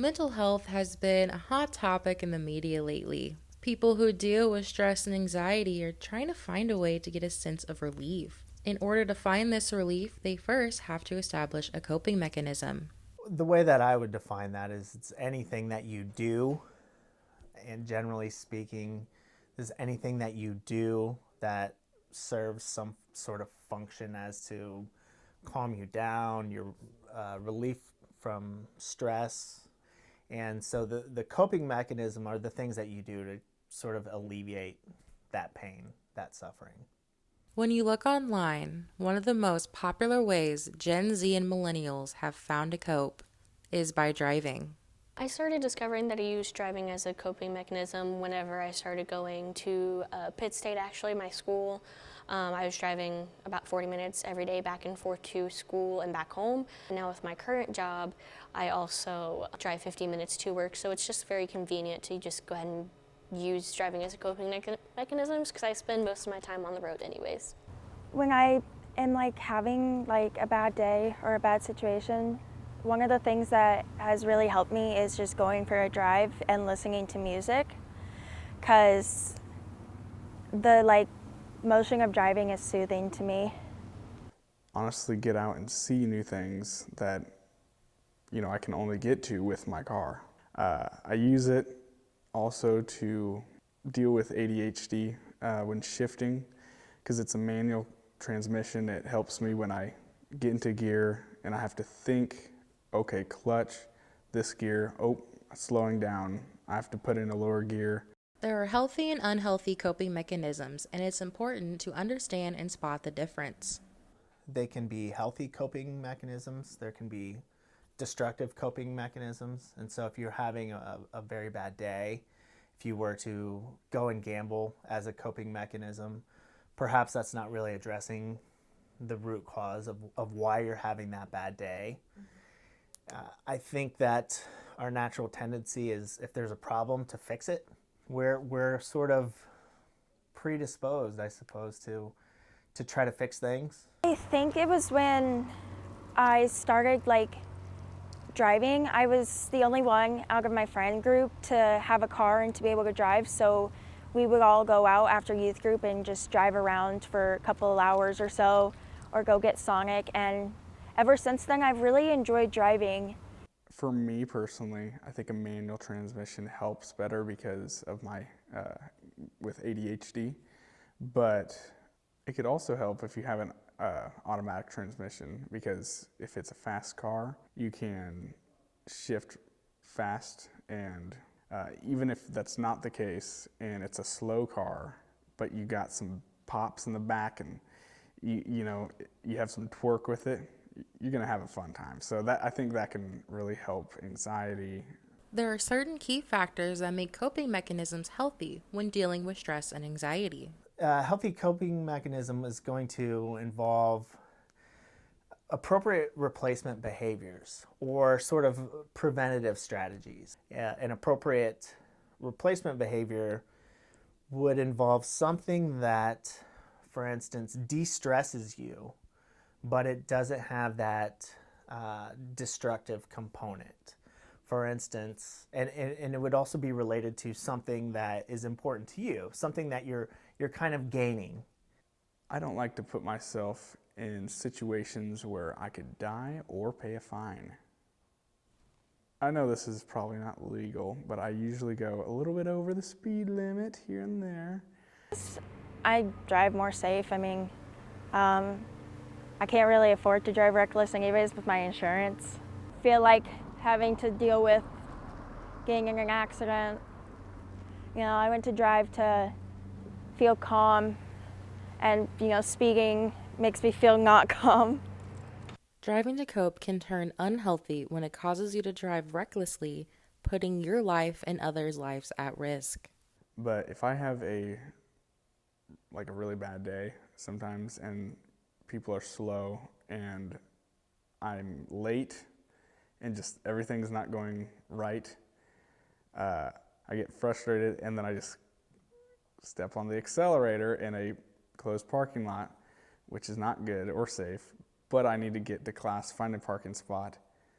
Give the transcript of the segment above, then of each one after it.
Mental health has been a hot topic in the media lately. People who deal with stress and anxiety are trying to find a way to get a sense of relief. In order to find this relief, they first have to establish a coping mechanism. The way that I would define that is it's anything that you do, and generally speaking, is anything that you do that serves some sort of function as to calm you down, your relief from stress. And so the coping mechanism are the things that you do to sort of alleviate that pain, that suffering. When you look online, one of the most popular ways Gen Z and millennials have found to cope is by driving. I started discovering that I used driving as a coping mechanism whenever I started going to Pitt State, actually, my school. I was driving about 40 minutes every day back and forth to school and back home. Now with my current job, I also drive 15 minutes to work, so it's just very convenient to just go ahead and use driving as a coping mechanisms because I spend most of my time on the road anyways. When I am having a bad day or a bad situation, one of the things that has really helped me is just going for a drive and listening to music, because the motion of driving is soothing to me. Honestly, get out and see new things that I can only get to with my car. I use it also to deal with ADHD when shifting, because it's a manual transmission. It helps me when I get into gear and I have to think, okay, clutch, this gear, slowing down, I have to put in a lower gear. There are healthy and unhealthy coping mechanisms, and it's important to understand and spot the difference. They can be healthy coping mechanisms. There can be destructive coping mechanisms. And so if you're having a very bad day, if you were to go and gamble as a coping mechanism, perhaps that's not really addressing the root cause of why you're having that bad day. I think that our natural tendency is, if there's a problem, to fix it. We're sort of predisposed, I suppose, to try to fix things. I think it was when I started driving. I was the only one out of my friend group to have a car and to be able to drive, so we would all go out after youth group and just drive around for a couple of hours or so, or go get Sonic, and ever since then I've really enjoyed driving. For me personally, I think a manual transmission helps better because of my with ADHD, but it could also help if you have an automatic transmission, because if it's a fast car, you can shift fast, and even if that's not the case and it's a slow car, but you got some pops in the back and you have some twerk with it, you're going to have a fun time. So I think that can really help anxiety. There are certain key factors that make coping mechanisms healthy when dealing with stress and anxiety. A healthy coping mechanism is going to involve appropriate replacement behaviors or sort of preventative strategies. An appropriate replacement behavior would involve something that, for instance, de-stresses you, but it doesn't have that destructive component. For instance, and it would also be related to something that is important to you, something that you're kind of gaining. I don't like to put myself in situations where I could die or pay a fine. I know this is probably not legal, but I usually go a little bit over the speed limit here and there. I drive more safe. I mean, I can't really afford to drive reckless anyways with my insurance. I feel like having to deal with getting in an accident. I went to drive to feel calm, and speeding makes me feel not calm. Driving to cope can turn unhealthy when it causes you to drive recklessly, putting your life and others' lives at risk. But if I have a really bad day sometimes, and people are slow and I'm late and just everything's not going right, I get frustrated, and then I just step on the accelerator in a closed parking lot, which is not good or safe, but I need to get to class, find a parking spot,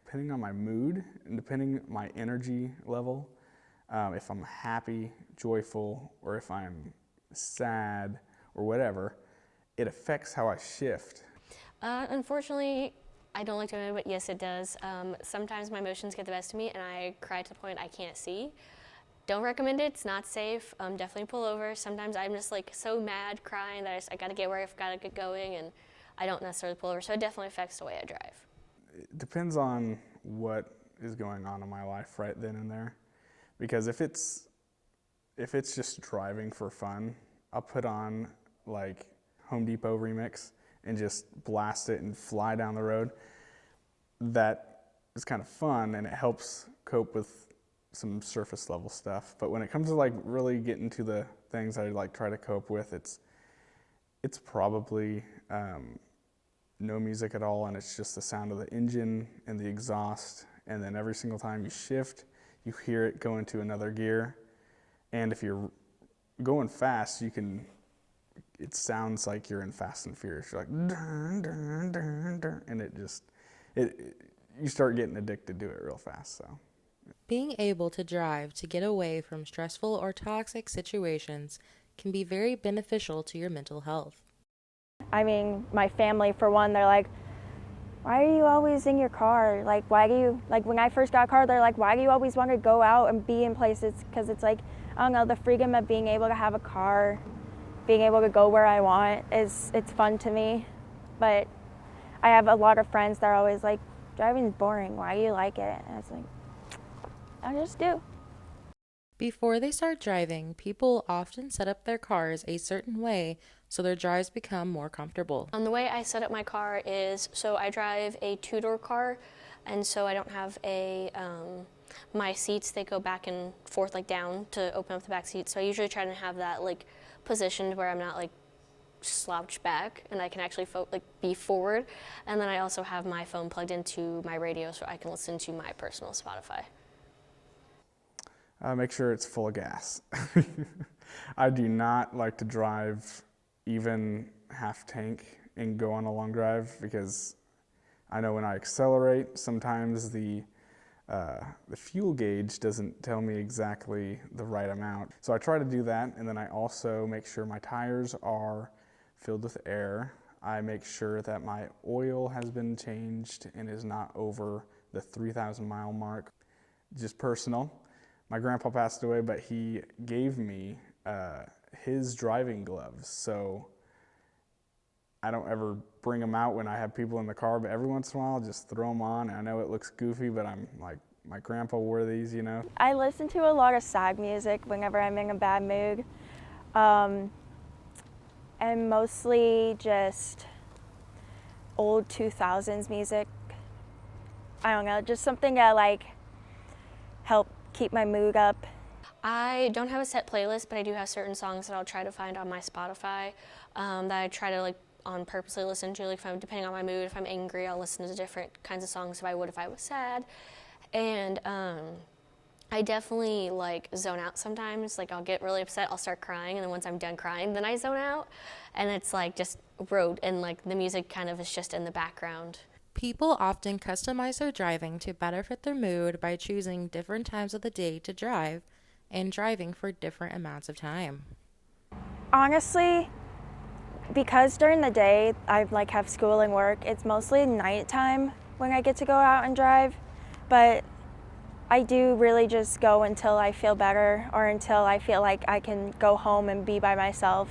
depending on my mood and depending on my energy level, if I'm happy, joyful, or if I'm sad or whatever, it affects how I shift. Unfortunately, I don't like to admit it, but yes, it does. Sometimes my emotions get the best of me and I cry to the point I can't see. Don't recommend it, it's not safe. Definitely pull over. Sometimes I'm just like so mad, crying that I gotta get where I've gotta get going, and I don't necessarily pull over, so it definitely affects the way I drive. It depends on what is going on in my life right then and there. Because if it's just driving for fun, I'll put on like Home Depot remix and just blast it and fly down the road. That is kind of fun and it helps cope with some surface level stuff. But when it comes to like really getting to the things I like try to cope with, it's probably no music at all, and it's just the sound of the engine and the exhaust, and then every single time you shift, you hear it go into another gear. And if you're going fast, it sounds like you're in Fast and Furious. You're like, dun, dun, dun, dun, and you start getting addicted to it real fast. So, being able to drive to get away from stressful or toxic situations can be very beneficial to your mental health. I mean, my family, for one, they're like, why are you always in your car? Like, when I first got a car, they're like, why do you always want to go out and be in places? Because it's like, I don't know, the freedom of being able to have a car, being able to go where I want, it's fun to me. But I have a lot of friends that are always like, driving's boring, why do you like it? And I was like, I just do. Before they start driving, people often set up their cars a certain way so their drives become more comfortable. The way I set up my car is, so I drive a two-door car, and so I don't have my seats, they go back and forth like down to open up the back seat. So I usually try to have that like positioned where I'm not like slouched back and I can actually be forward. And then I also have my phone plugged into my radio so I can listen to my personal Spotify. make sure it's full of gas. I do not like to drive even half tank and go on a long drive, because I know when I accelerate, sometimes the fuel gauge doesn't tell me exactly the right amount. So I try to do that, and then I also make sure my tires are filled with air. I make sure that my oil has been changed and is not over the 3,000 mile mark. Just personal. My grandpa passed away, but he gave me his driving gloves. So I don't ever bring them out when I have people in the car, but every once in a while I'll just throw them on. I know it looks goofy, but I'm like, my grandpa wore these, you know? I listen to a lot of sad music whenever I'm in a bad mood. And mostly just old 2000s music. I don't know, just something that like help keep my mood up. I don't have a set playlist, but I do have certain songs that I'll try to find on my Spotify that I try to like on purposely listen to. Like depending on my mood, if I'm angry, I'll listen to different kinds of songs if I would if I was sad. And I definitely like zone out sometimes. Like I'll get really upset, I'll start crying, and then once I'm done crying, then I zone out. And it's like just road, and like the music kind of is just in the background. People often customize their driving to better fit their mood by choosing different times of the day to drive and driving for different amounts of time. Honestly, because during the day I like have school and work, it's mostly nighttime when I get to go out and drive. But I do really just go until I feel better or until I feel like I can go home and be by myself.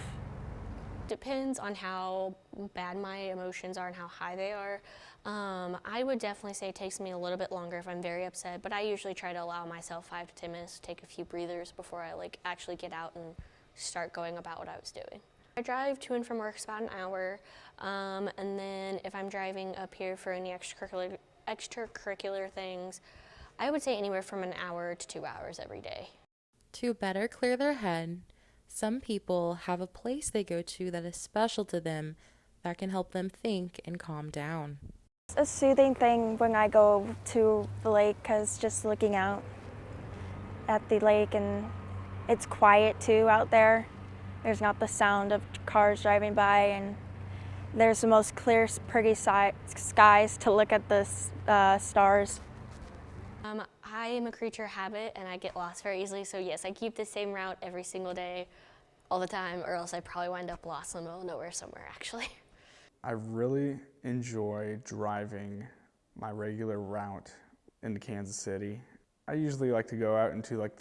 Depends on how bad my emotions are and how high they are. I would definitely say it takes me a little bit longer if I'm very upset, but I usually try to allow myself 5 to 10 minutes to take a few breathers before I like actually get out and start going about what I was doing. I drive to and from work about an hour, and then if I'm driving up here for any extracurricular things, I would say anywhere from an hour to 2 hours every day. To better clear their head, some people have a place they go to that is special to them that can help them think and calm down. It's a soothing thing when I go to the lake, because just looking out at the lake, and it's quiet too out there. There's not the sound of cars driving by, and there's the most clear, pretty skies to look at the stars. I am a creature of habit and I get lost very easily, so yes, I keep the same route every single day, all the time, or else I probably wind up lost in the middle of nowhere somewhere, actually. I really enjoy driving my regular route into Kansas City. I usually like to go out into like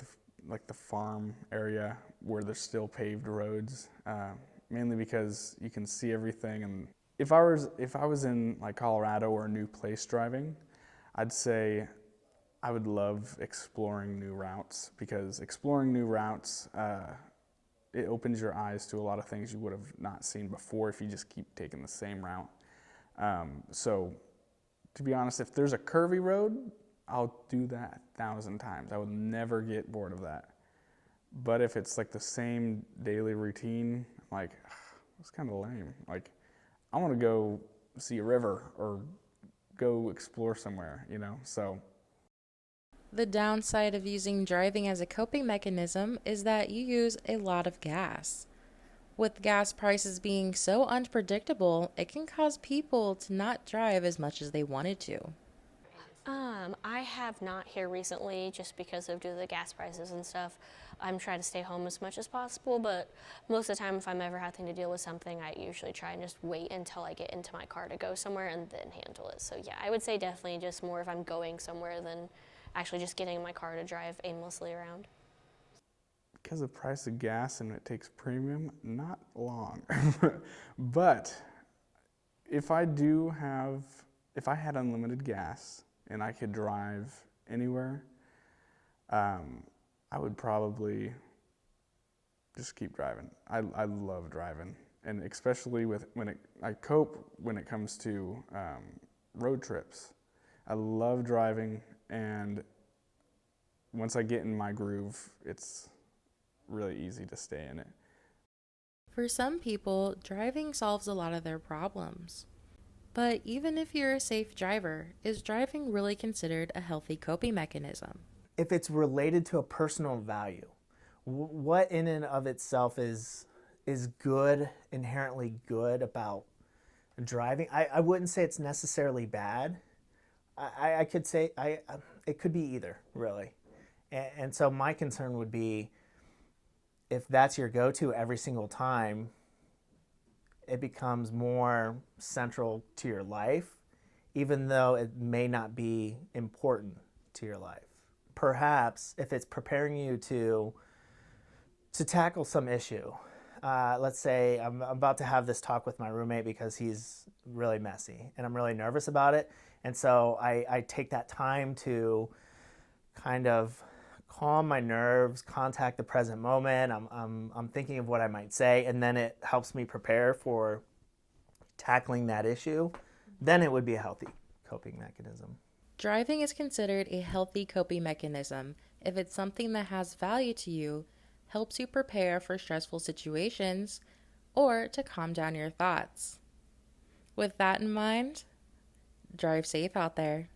the farm area where there's still paved roads, mainly because you can see everything. And if I was in like Colorado or a new place driving, I'd say I would love exploring new routes, because exploring new routes, it opens your eyes to a lot of things you would have not seen before if you just keep taking the same route. So to be honest, if there's a curvy road, I'll do that 1,000 times. I would never get bored of that. But if it's like the same daily routine, I'm like, it's kind of lame. Like, I want to go see a river or go explore somewhere, so. The downside of using driving as a coping mechanism is that you use a lot of gas. With gas prices being so unpredictable, it can cause people to not drive as much as they wanted to. I have not here recently just because of due to the gas prices and stuff. I'm trying to stay home as much as possible, but most of the time if I'm ever having to deal with something, I usually try and just wait until I get into my car to go somewhere and then handle it. So yeah, I would say definitely just more if I'm going somewhere than actually just getting in my car to drive aimlessly around. Because of the price of gas and it takes premium, not long. But if I had unlimited gas and I could drive anywhere, I would probably just keep driving. I love driving, and especially I cope when it comes to road trips. I love driving, and once I get in my groove, it's really easy to stay in it. For some people, driving solves a lot of their problems. But even if you're a safe driver, is driving really considered a healthy coping mechanism? If it's related to a personal value, what in and of itself is good, inherently good about driving? I wouldn't say it's necessarily bad. I could say it could be either, really. And so my concern would be, if that's your go-to every single time, it becomes more central to your life, even though it may not be important to your life. Perhaps if it's preparing you to tackle some issue. Let's say I'm about to have this talk with my roommate because he's really messy and I'm really nervous about it. And so I take that time to kind of calm my nerves, contact the present moment. I'm thinking of what I might say, and then it helps me prepare for tackling that issue. Then it would be a healthy coping mechanism. Driving is considered a healthy coping mechanism if it's something that has value to you, helps you prepare for stressful situations, or to calm down your thoughts. With that in mind, drive safe out there.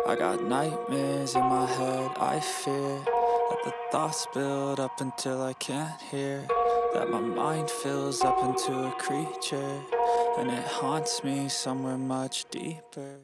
I got nightmares in my head, I fear that the thoughts build up until I can't hear, that my mind fills up into a creature, and it haunts me somewhere much deeper.